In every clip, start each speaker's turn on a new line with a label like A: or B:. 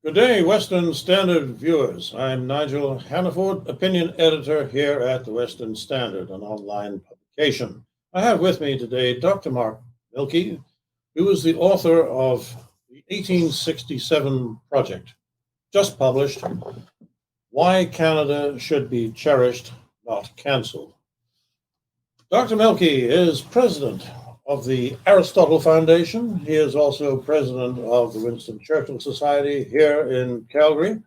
A: Good day, Western Standard viewers. I'm Nigel Hannaford, opinion editor here at the Western Standard, an online publication. I have with me today Dr. Mark Milke, who is the author of the 1867 project, just published, Why Canada Should Be Cherished, Not Cancelled. Dr. Milke is president of the Aristotle Foundation. He is also president of the Winston Churchill Society here in Calgary.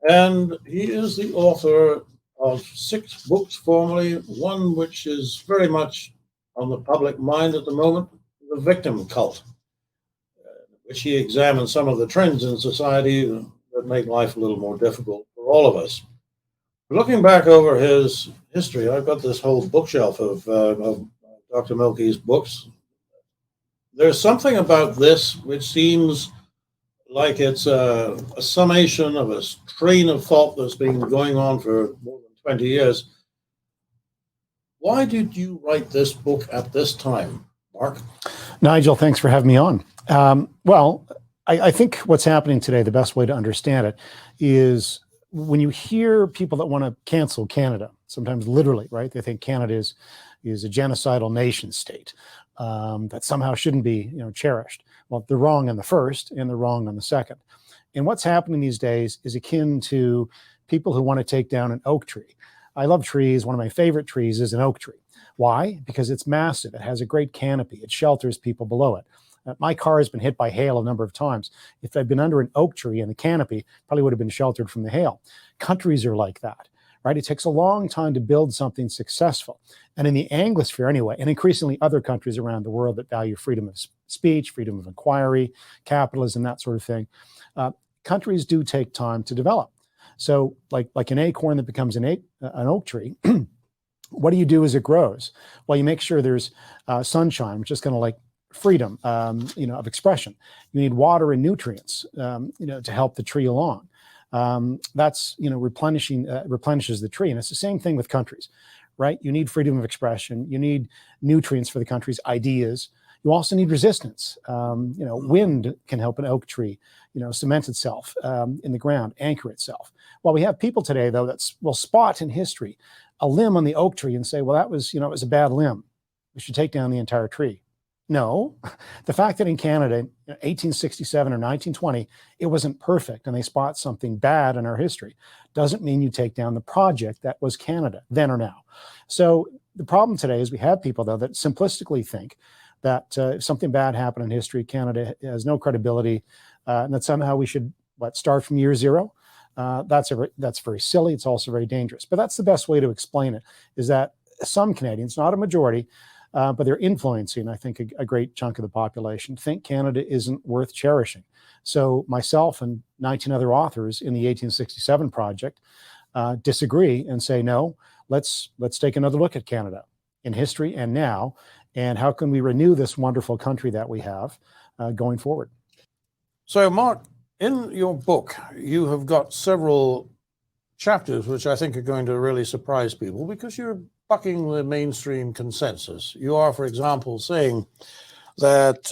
A: And he is the author of 6 books formerly, one which is very much on the public mind at the moment, The Victim Cult, which he examines some of the trends in society that make life a little more difficult for all of us. Looking back over his history, I've got this whole bookshelf of Dr. Milke's books. There's something about this which seems like it's a summation of a train of thought that's been going on for more than 20 years. Why did you write this book at this time, Mark?
B: Nigel, thanks for having me on. I think what's happening today, the best way to understand it is when you hear people that want to cancel Canada, sometimes literally, right? They think Canada is a genocidal nation state that somehow shouldn't be, cherished. Well, they're wrong on the first and they're wrong on the second. And what's happening these days is akin to people who want to take down an oak tree. I love trees. One of my favorite trees is an oak tree. Why? Because it's massive. It has a great canopy. It shelters people below it. My car has been hit by hail a number of times. If I'd been under an oak tree and the canopy, probably would have been sheltered from the hail. Countries are like that, right? It takes a long time to build something successful. And in the Anglosphere anyway, and increasingly other countries around the world that value freedom of speech, freedom of inquiry, capitalism, that sort of thing, countries do take time to develop. So like an acorn that becomes an oak tree, what do you do as it grows? Well, you make sure there's sunshine, which is kind of like freedom, of expression. You need water and nutrients, to help the tree along. That's, replenishes the tree. And it's the same thing with countries, right? You need freedom of expression. You need nutrients for the country's ideas. You also need resistance. Wind can help an oak tree, cement itself in the ground, anchor itself. Well, we have people today, though, that will spot in history a limb on the oak tree and say, well, that was, it was a bad limb. We should take down the entire tree. No, the fact that in Canada, 1867 or 1920, it wasn't perfect and they spot something bad in our history doesn't mean you take down the project that was Canada then or now. So the problem today is we have people, though, that simplistically think that if something bad happened in history, Canada has no credibility, and that somehow we should, start from year zero. That's very silly. It's also very dangerous. But that's the best way to explain it, is that some Canadians, not a majority, but they're influencing, I think, a great chunk of the population, think Canada isn't worth cherishing. So myself and 19 other authors in the 1867 project disagree and say, no, let's take another look at Canada in history and now, and how can we renew this wonderful country that we have going forward.
A: So, Mark, in your book, you have got several chapters which I think are going to really surprise people because you're bucking the mainstream consensus. You are, for example, saying that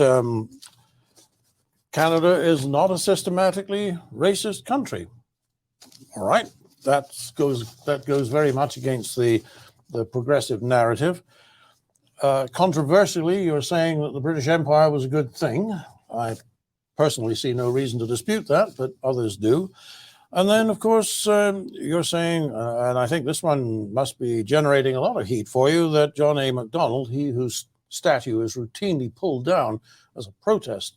A: Canada is not a systematically racist country. All right, that goes very much against the progressive narrative. Controversially, you're saying that the British Empire was a good thing. I personally see no reason to dispute that, but others do. And then, of course, you're saying, and I think this one must be generating a lot of heat for you, that John A. Macdonald, he whose statue is routinely pulled down as a protest,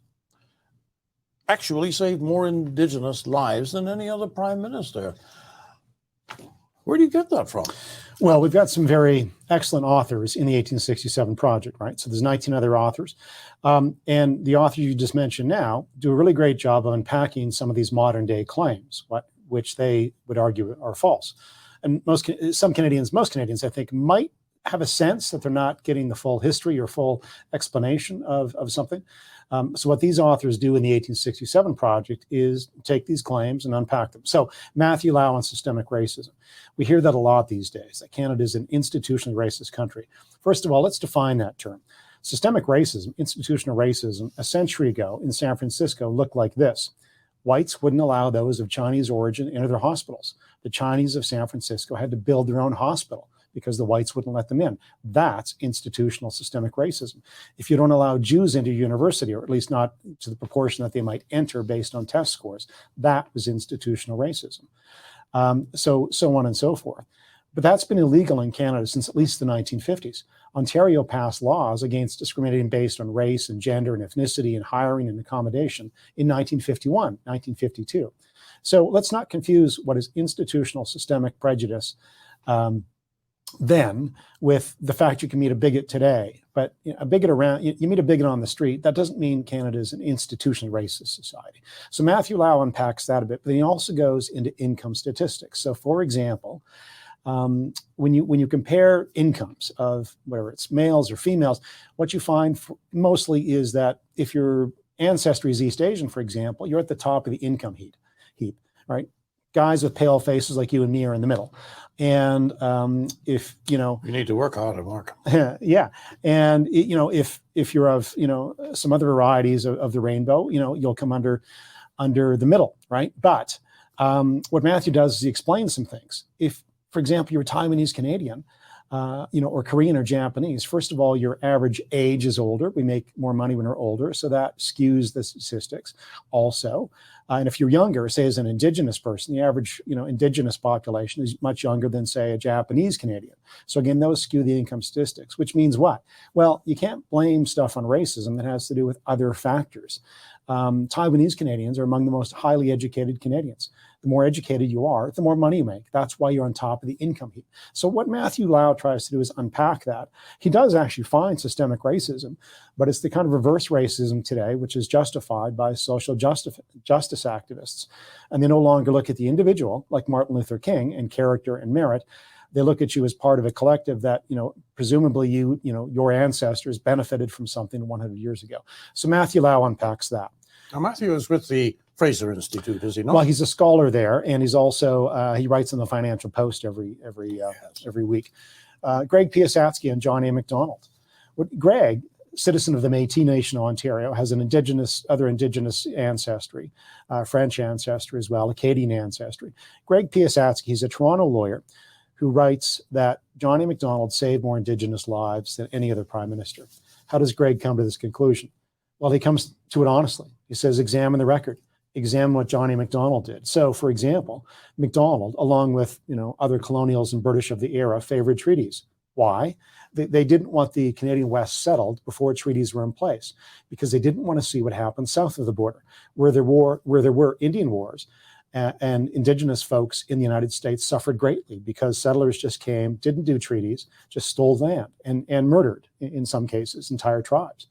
A: actually saved more Indigenous lives than any other prime minister. Where do you get that from?
B: Well, we've got some very excellent authors in the 1867 project, right? So there's 19 other authors. And the author you just mentioned now do a really great job of unpacking some of these modern day claims, which they would argue are false. And most Canadians, I think, might have a sense that they're not getting the full history or full explanation of something. So what these authors do in the 1867 project is take these claims and unpack them. So Matthew Lau on systemic racism. We hear that a lot these days, that Canada is an institutionally racist country. First of all, let's define that term. Systemic racism, institutional racism, a century ago in San Francisco looked like this. whites wouldn't allow those of Chinese origin into their hospitals. The Chinese of San Francisco had to build their own hospital because the whites wouldn't let them in. That's institutional systemic racism. If you don't allow Jews into university, or at least not to the proportion that they might enter based on test scores, that was institutional racism. So on and so forth. But that's been illegal in Canada since at least the 1950s. Ontario passed laws against discriminating based on race and gender and ethnicity and hiring and accommodation in 1951, 1952. So let's not confuse what is institutional systemic prejudice then with the fact you can meet a bigot today. But a bigot you meet a bigot on the street, that doesn't mean Canada is an institutionally racist society. So Matthew Lau unpacks that a bit, but then he also goes into income statistics. So for example, when you compare incomes of whether it's males or females, what you find mostly is that if your ancestry is East Asian, for example, you're at the top of the income heap, right? Guys with pale faces like you and me are in the middle. And if,
A: you need to work harder, Mark.
B: Yeah. And, if you're of, some other varieties of the rainbow, you'll come under the middle, right? But what Matthew does is he explains some things. If, for example, you're Taiwanese Canadian, or Korean or Japanese, first of all, your average age is older. We make more money when we're older, so that skews the statistics also. And if you're younger, say as an Indigenous person, the average, Indigenous population is much younger than, say, a Japanese Canadian. So again, those skew the income statistics, which means what? Well, you can't blame stuff on racism that has to do with other factors. Taiwanese Canadians are among the most highly educated Canadians. The more educated you are, the more money you make. That's why you're on top of the income heap. So what Matthew Lau tries to do is unpack that. He does actually find systemic racism, but it's the kind of reverse racism today, which is justified by social justice activists. And they no longer look at the individual, like Martin Luther King, and character and merit. They look at you as part of a collective that, presumably your ancestors benefited from something 100 years ago. So Matthew Lau unpacks that.
A: Now, Matthew is with the Fraser Institute, is he not?
B: Well, he's a scholar there, and he's also he writes in the Financial Post every week. Greg Piasatsky and John A. MacDonald. Greg, citizen of the Métis Nation of Ontario, has an other Indigenous ancestry, French ancestry as well, Acadian ancestry. Greg Piasatsky, he's a Toronto lawyer who writes that John A. MacDonald saved more Indigenous lives than any other prime minister. How does Greg come to this conclusion? Well, he comes to it honestly. He says, examine the record. Examine what John A. MacDonald did. So, for example, MacDonald, along with other colonials and British of the era, favored treaties. Why? They didn't want the Canadian West settled before treaties were in place, because they didn't want to see what happened south of the border, where there were Indian wars. And Indigenous folks in the United States suffered greatly because settlers just came, didn't do treaties, just stole land and murdered, in some cases, entire tribes.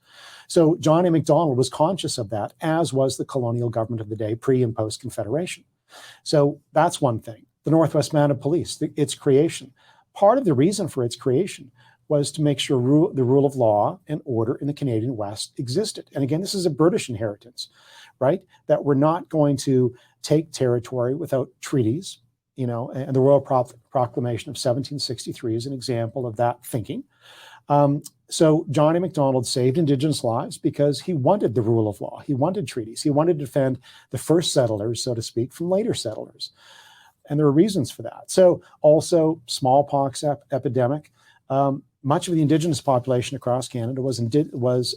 B: So John A. MacDonald was conscious of that, as was the colonial government of the day, pre and post Confederation. So that's one thing. The Northwest Mounted Police, its creation. Part of the reason for its creation was to make sure the rule of law and order in the Canadian West existed. And again, this is a British inheritance, right? That we're not going to take territory without treaties, and the Royal Proclamation of 1763 is an example of that thinking. So John A. MacDonald saved Indigenous lives because he wanted the rule of law. He wanted treaties. He wanted to defend the first settlers, so to speak, from later settlers. And there were reasons for that. So also smallpox epidemic. Much of the Indigenous population across Canada was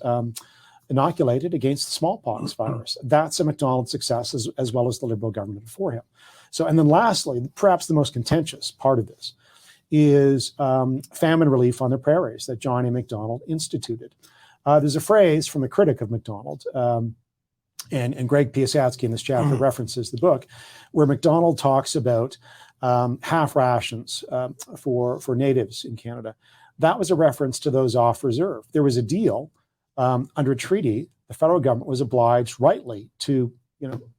B: inoculated against the smallpox virus. That's a MacDonald success, as well as the Liberal government before him. So, and then lastly, perhaps the most contentious part of this is famine relief on the prairies that John A. MacDonald instituted. There's a phrase from a critic of MacDonald, and Greg Piasatsky in this chapter references the book, where MacDonald talks about half rations for natives in Canada. That was a reference to those off reserve. There was a deal under a treaty. The federal government was obliged rightly to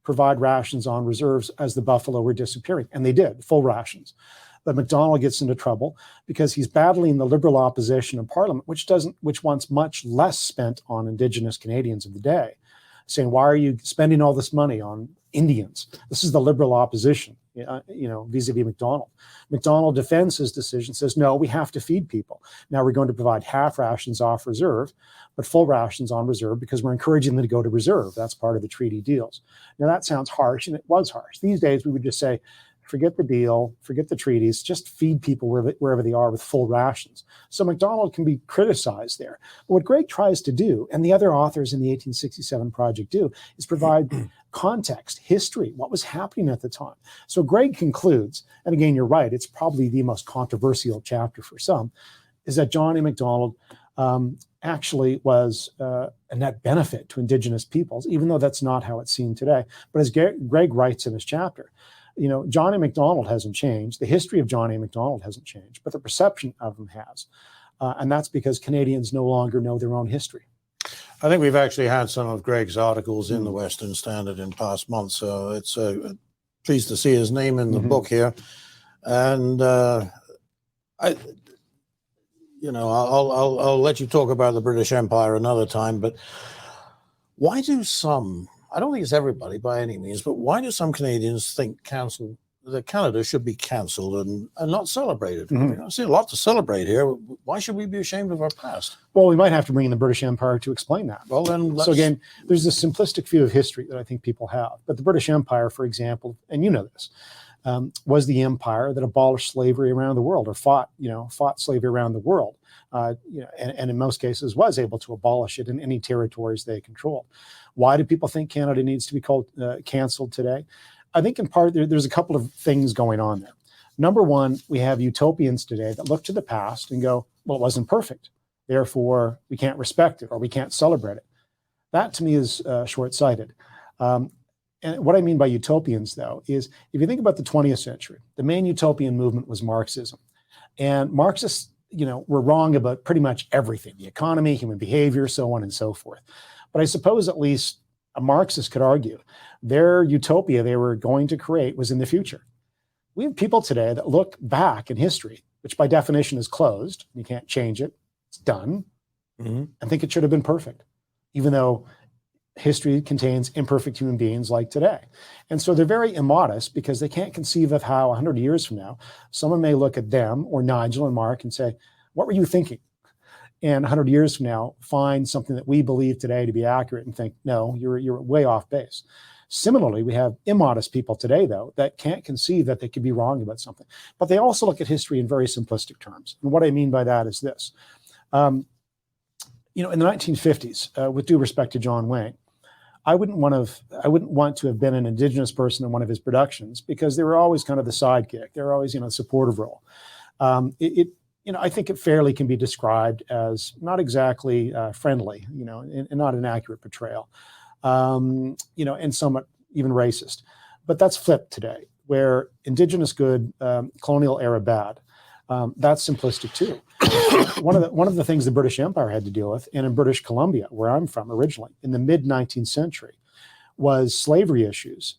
B: provide rations on reserves as the buffalo were disappearing, and they did, full rations. But MacDonald gets into trouble because he's battling the Liberal opposition in Parliament, which wants much less spent on Indigenous Canadians of the day. saying, why are you spending all this money on Indians? This is the liberal opposition, vis-a-vis McDonald. McDonald defends his decision, says, no, we have to feed people. Now we're going to provide half rations off reserve, but full rations on reserve because we're encouraging them to go to reserve. That's part of the treaty deals. Now that sounds harsh, and it was harsh. These days we would just say, forget the deal, forget the treaties, just feed people wherever they are with full rations. So McDonald can be criticized there. But what Greg tries to do, and the other authors in the 1867 project do, is provide context, history, what was happening at the time. So Greg concludes, and again, you're right, it's probably the most controversial chapter for some, is that John A. Macdonald actually was a net benefit to Indigenous peoples, even though that's not how it's seen today. But as Greg writes in his chapter, John A. Macdonald hasn't changed. The history of John A. Macdonald hasn't changed, but the perception of him has. And that's because Canadians no longer know their own history.
A: I think we've actually had some of Greg's articles in the Western Standard in past months, so it's pleased to see his name in the book here. And I'll let you talk about the British Empire another time, but why do some, I don't think it's everybody by any means, but why do some Canadians think that Canada should be cancelled and not celebrated? I see a lot to celebrate here. Why should we be ashamed of our past?
B: Well, we might have to bring in the British Empire to explain that.
A: Well, then
B: So again, there's this simplistic view of history that I think people have. But the British Empire, for example, and you know this, was the empire that abolished slavery around the world, or fought slavery around the world, and in most cases was able to abolish it in any territories they controlled. Why do people think Canada needs to be called canceled today? I think in part there's a couple of things going on there. Number one, we have utopians today that look to the past and go, well, it wasn't perfect, therefore we can't respect it or we can't celebrate it. That to me is short-sighted. And what I mean by utopians, though, is if you think about the 20th century, the main utopian movement was Marxism. And Marxists, were wrong about pretty much everything, the economy, human behavior, so on and so forth. But I suppose at least a Marxist could argue their utopia they were going to create was in the future. We have people today that look back in history, which by definition is closed. You can't change it. It's done. And think it should have been perfect, even though history contains imperfect human beings like today. And so they're very immodest because they can't conceive of how 100 years from now, someone may look at them or Nigel and Mark and say, what were you thinking? And 100 years from now, find something that we believe today to be accurate and think, no, you're way off base. Similarly, we have immodest people today, though, that can't conceive that they could be wrong about something. But they also look at history in very simplistic terms. And what I mean by that is this. In the 1950s, with due respect to John Wayne, I wouldn't want to have been an Indigenous person in one of his productions because they were always kind of the sidekick. They were always, the supportive role. I think it fairly can be described as not exactly friendly, and not an accurate portrayal, and somewhat even racist. But that's flipped today, where Indigenous good, colonial era bad. That's simplistic too. One of the things the British Empire had to deal with, and in British Columbia, where I'm from originally, in the mid-19th century, was slavery issues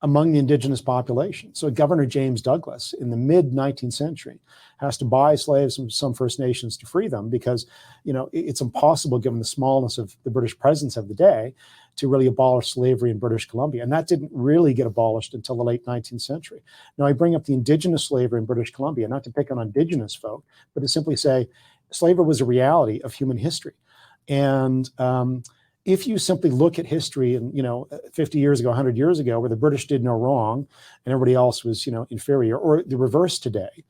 B: among the Indigenous population. So Governor James Douglas in the mid-19th century has to buy slaves from some First Nations to free them because, it's impossible given the smallness of the British presence of the day to really abolish slavery in British Columbia. And that didn't really get abolished until the late 19th century. Now, I bring up the Indigenous slavery in British Columbia, not to pick on Indigenous folk, but to simply say slavery was a reality of human history. And if you simply look at history and, 50 years ago, 100 years ago, where the British did no wrong and everybody else was, inferior, or the reverse today,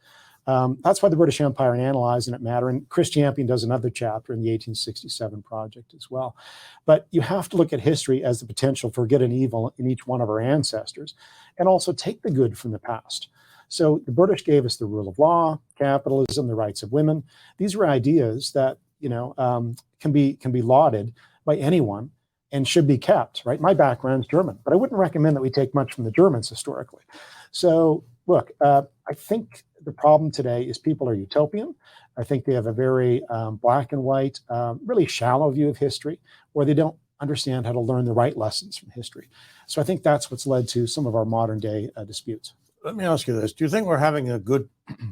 B: that's why the British Empire and Analyzing It matter. And Chris Champion does another chapter in the 1867 project as well. But you have to look at history as the potential for good and evil in each one of our ancestors, and also take the good from the past. So the British gave us the rule of law, capitalism, the rights of women. These were ideas that, can be lauded by anyone and should be kept, right? My background's German, but I wouldn't recommend that we take much from the Germans historically. So look, I think the problem today is people are utopian. I think they have a very black and white, really shallow view of history, or they don't understand how to learn the right lessons from history. So I think that's what's led to some of our modern day disputes.
A: Let me ask you this. Do you think we're having a good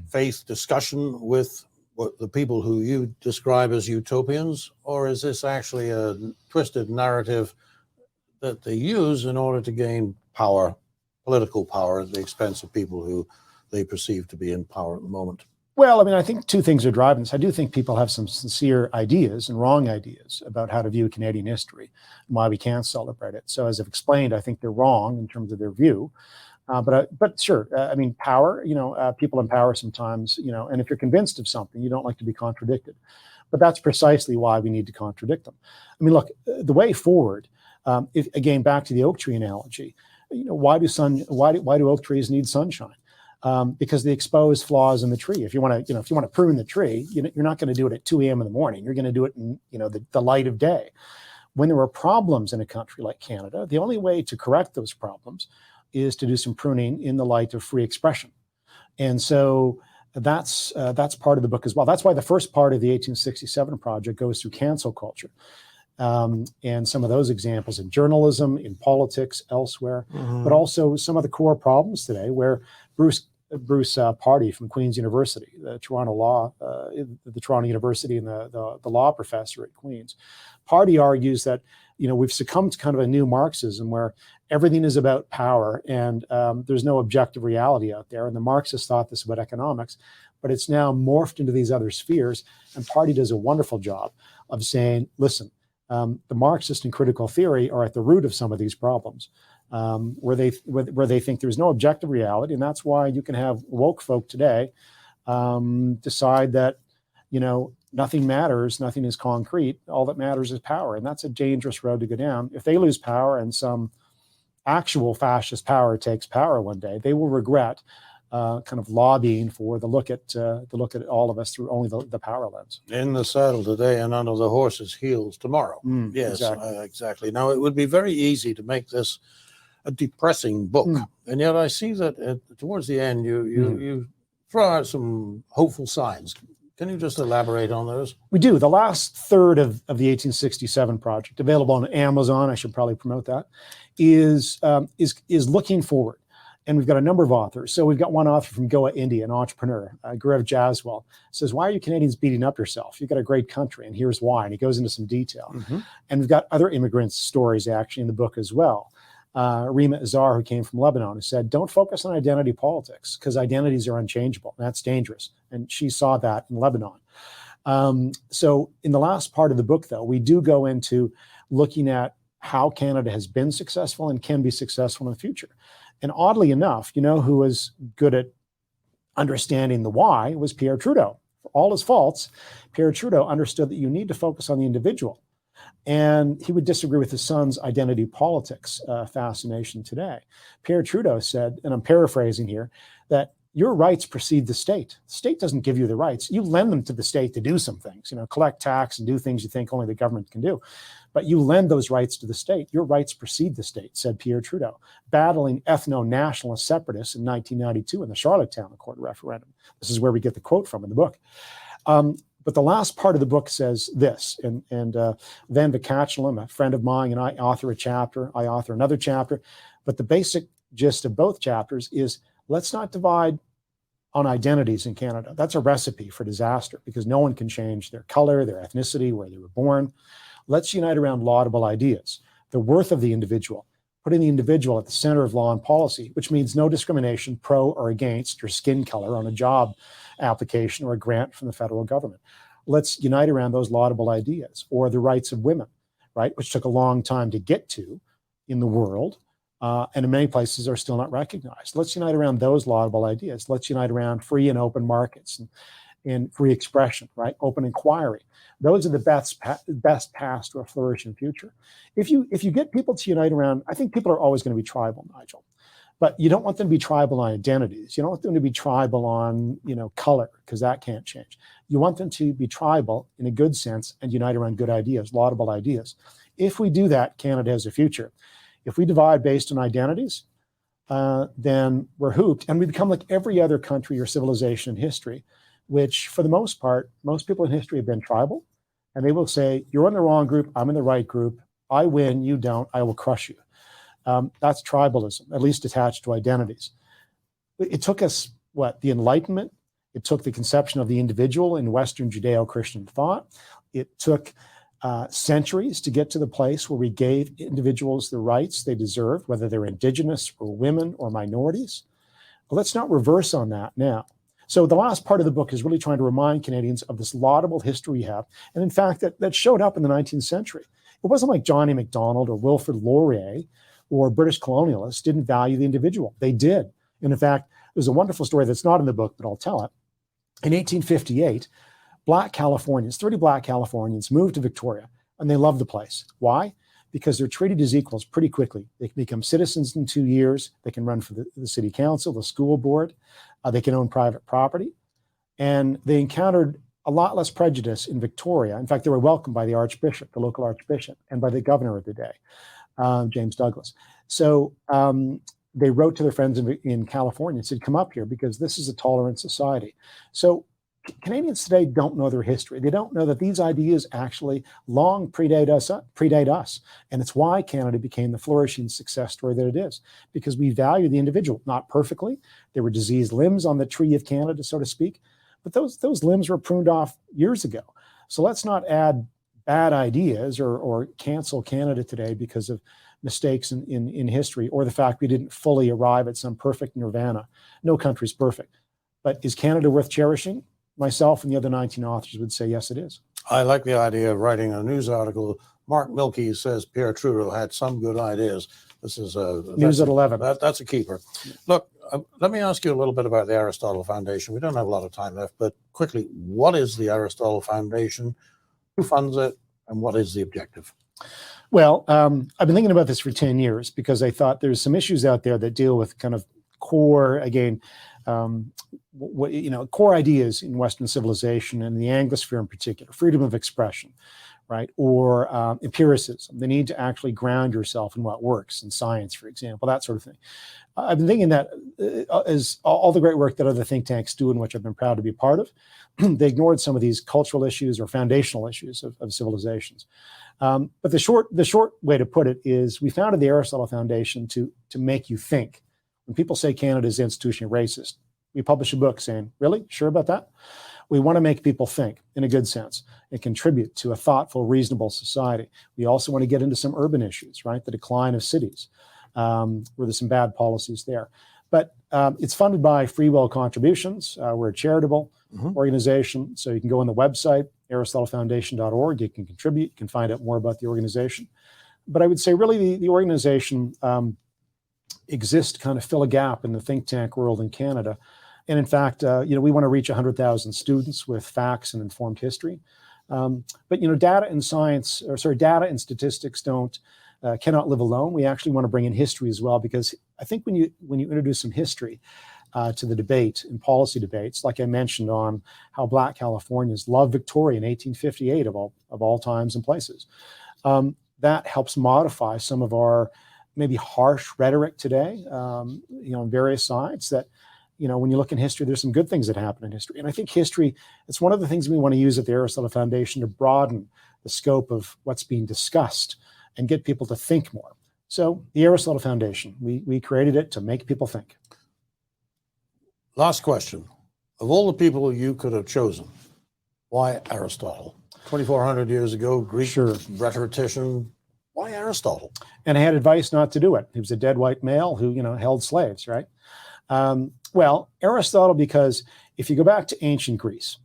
A: faith discussion with the people who you describe as utopians, or is this actually a twisted narrative that they use in order to gain power, political power, at the expense of people who they perceive to be in power at the moment?
B: Well, I mean, I think two things are driving this. I do think people have some sincere ideas and wrong ideas about how to view Canadian history and why we can't celebrate it. So as I've explained, I think they're wrong in terms of their view. But sure, I mean, power, people in power sometimes, and if you're convinced of something, you don't like to be contradicted. But that's precisely why we need to contradict them. I mean, look, the way forward, again, back to the oak tree analogy, why do oak trees need sunshine? Because they expose flaws in the tree. If you want to prune the tree, you're not going to do it at 2 a.m. in the morning. You're going to do it in, the light of day. When there are problems in a country like Canada, the only way to correct those problems is to do some pruning in the light of free expression. And so that's part of the book as well. That's why the first part of the 1867 project goes through cancel culture. And some of those examples in journalism, in politics, elsewhere, but also some of the core problems today where Bruce Pardy from Queen's University, the Toronto University and the law professor at Queen's, Pardy argues that, we've succumbed to kind of a new Marxism where everything is about power and there's no objective reality out there. And the Marxists thought this about economics, but it's now morphed into these other spheres. And Pardy does a wonderful job of saying, listen, the Marxist and critical theory are at the root of some of these problems, where they think there's no objective reality, and that's why you can have woke folk today decide that nothing matters, nothing is concrete. All that matters is power, and that's a dangerous road to go down. If they lose power and some actual fascist power takes power one day, they will regret kind of lobbying for the look at all of us through only the power lens.
A: In the saddle today and under the horse's heels tomorrow. Yes, exactly. Now, it would be very easy to make this a depressing book, and yet I see that towards the end you throw out some hopeful signs. Can you just elaborate on those?
B: We do. The last third of the 1867 project, available on Amazon, I should probably promote that, is looking forward. And we've got a number of authors. So we've got one author from Goa, India, an entrepreneur, Gaurav Jaswal, says, why are you Canadians beating up yourself? You've got a great country, and here's why. And he goes into some detail. And we've got other immigrants' stories actually in the book as well. Rima Azar, who came from Lebanon, who said, don't focus on identity politics because identities are unchangeable. And that's dangerous. And she saw that in Lebanon. So in the last part of the book, though, we do go into looking at how Canada has been successful and can be successful in the future. And oddly enough, who was good at understanding the why was Pierre Trudeau. For all his faults, Pierre Trudeau understood that you need to focus on the individual. And he would disagree with his son's identity politics fascination today. Pierre Trudeau said, and I'm paraphrasing here, that your rights precede the state. The state doesn't give you the rights. You lend them to the state to do some things, collect tax and do things you think only the government can do. But you lend those rights to the state. Your rights precede the state, said Pierre Trudeau, battling ethno-nationalist separatists in 1992 in the Charlottetown Accord referendum. This is where we get the quote from in the book. But the last part of the book says this, and Van Vikachalam, a friend of mine, and I author a chapter, I author another chapter, but the basic gist of both chapters is let's not divide on identities in Canada. That's a recipe for disaster because no one can change their color, their ethnicity, where they were born. Let's unite around laudable ideas, the worth of the individual, putting the individual at the center of law and policy, which means no discrimination pro or against your skin color on a job application or a grant from the federal government. Let's unite around those laudable ideas, or the rights of women, right, which took a long time to get to in the world, and in many places are still not recognized. Let's unite around those laudable ideas. Let's unite around free and open markets and free expression, right, open inquiry. Those are the best paths to a flourishing future. If you get people to unite around, I think people are always going to be tribal, Nigel. But you don't want them to be tribal on identities. You don't want them to be tribal on, color, because that can't change. You want them to be tribal in a good sense and unite around good ideas, laudable ideas. If we do that, Canada has a future. If we divide based on identities, then we're hooped, and we become like every other country or civilization in history, which for the most part, most people in history have been tribal, and they will say, you're in the wrong group, I'm in the right group, I win, you don't, I will crush you. That's tribalism, at least attached to identities. It took us, the Enlightenment. It took the conception of the individual in Western Judeo-Christian thought. It took centuries to get to the place where we gave individuals the rights they deserve, whether they're indigenous or women or minorities. Well, let's not reverse on that now. So the last part of the book is really trying to remind Canadians of this laudable history we have. And in fact, that showed up in the 19th century. It wasn't like Johnny MacDonald or Wilfrid Laurier or British colonialists didn't value the individual. They did. And in fact, there's a wonderful story that's not in the book, but I'll tell it. In 1858, Black Californians, 30 Black Californians moved to Victoria, and they loved the place. Why? Because they're treated as equals pretty quickly. They can become citizens in 2 years. They can run for the city council, the school board. They can own private property. And they encountered a lot less prejudice in Victoria. In fact, they were welcomed by the Archbishop, the local Archbishop, and by the governor of the day, James Douglas. So they wrote to their friends in California and said, come up here because this is a tolerant society. So Canadians today don't know their history. They don't know that these ideas actually long predate us. And it's why Canada became the flourishing success story that it is, because we value the individual, not perfectly. There were diseased limbs on the tree of Canada, so to speak, but those limbs were pruned off years ago. So let's not add bad ideas or cancel Canada today because of mistakes in history or the fact we didn't fully arrive at some perfect nirvana. No country's perfect. But is Canada worth cherishing? Myself and the other 19 authors would say, yes, it is.
A: I like the idea of writing a news article. Mark Milke says Pierre Trudeau had some good ideas. This is
B: News at 11.
A: That's a keeper. Look, let me ask you a little bit about the Aristotle Foundation. We don't have a lot of time left, but quickly, what is the Aristotle Foundation? Who funds it? And what is the objective?
B: Well, I've been thinking about this for 10 years because I thought there's some issues out there that deal with kind of core, again, core ideas in Western civilization and the Anglosphere in particular, freedom of expression, right? Or empiricism, the need to actually ground yourself in what works in science, for example, that sort of thing. I've been thinking that as all the great work that other think tanks do, and which I've been proud to be part of, they ignored some of these cultural issues or foundational issues of civilizations. But the short way to put it is we founded the Aristotle Foundation to make you think. When people say Canada is institutionally racist, we publish a book saying, really? Sure about that? We want to make people think in a good sense and contribute to a thoughtful, reasonable society. We also want to get into some urban issues, right? The decline of cities, where there's some bad policies there. But it's funded by free will contributions. We're a charitable organization, so you can go on the website, aristotlefoundation.org. You can contribute. You can find out more about the organization. But I would say really the organization exists to kind of fill a gap in the think tank world in Canada. And in fact, we want to reach 100,000 students with facts and informed history. But data and data and statistics cannot live alone. We actually want to bring in history as well, because I think when you introduce some history to the debate and policy debates, like I mentioned on how Black Californians loved Victoria in 1858 of all times and places, that helps modify some of our maybe harsh rhetoric today, on various sides that, when you look in history, there's some good things that happen in history. And I think history, it's one of the things we want to use at the Aristotle Foundation to broaden the scope of what's being discussed and get people to think more. So the Aristotle Foundation, we created it to make people think.
A: Last question. Of all the people you could have chosen, why Aristotle? 2,400 years ago, Greek rhetorician. Why Aristotle?
B: And I had advice not to do it. He was a dead white male who, held slaves, right? Well, Aristotle, because if you go back to ancient Greece,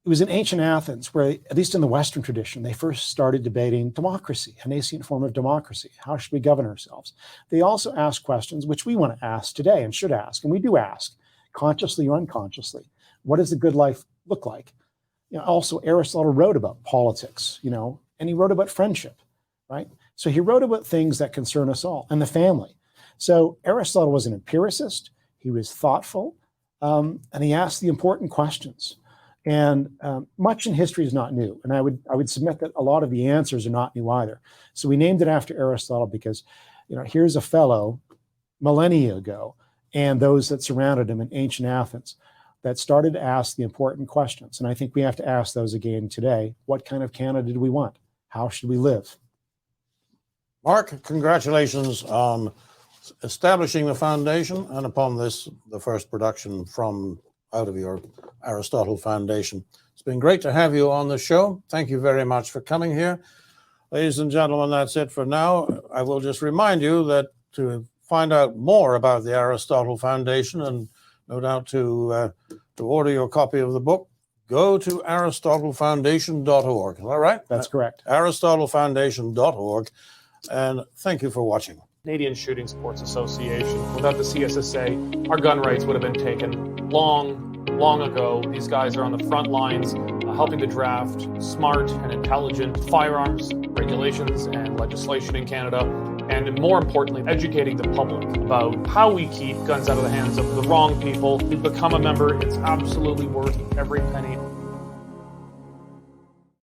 B: it was in ancient Athens where, at least in the Western tradition, they first started debating democracy, a nascent form of democracy. How should we govern ourselves? They also asked questions which we want to ask today and should ask, and we do ask, consciously or unconsciously. What does a good life look like? Also, Aristotle wrote about politics, and he wrote about friendship, right? So he wrote about things that concern us all and the family. So Aristotle was an empiricist. He was thoughtful, and he asked the important questions. And much in history is not new. And I would submit that a lot of the answers are not new either. So we named it after Aristotle because, here's a fellow millennia ago and those that surrounded him in ancient Athens that started to ask the important questions. And I think we have to ask those again today. What kind of Canada do we want? How should we live?
A: Mark, congratulations on establishing the foundation and upon this, the first production from out of your Aristotle Foundation. It's been great to have you on the show. Thank you very much for coming here. Ladies and gentlemen, that's it for now. I will just remind you that to find out more about the Aristotle Foundation and no doubt to order your copy of the book, go to aristotlefoundation.org. All right?
B: That's correct.
A: aristotlefoundation.org. And thank you for watching.
C: Canadian Shooting Sports Association. Without the CSSA, our gun rights would have been taken long ago. These guys are on the front lines helping to draft smart and intelligent firearms regulations and legislation in Canada, and more importantly, educating the public about how we keep guns out of the hands of the wrong people. To become a member, it's absolutely worth every penny.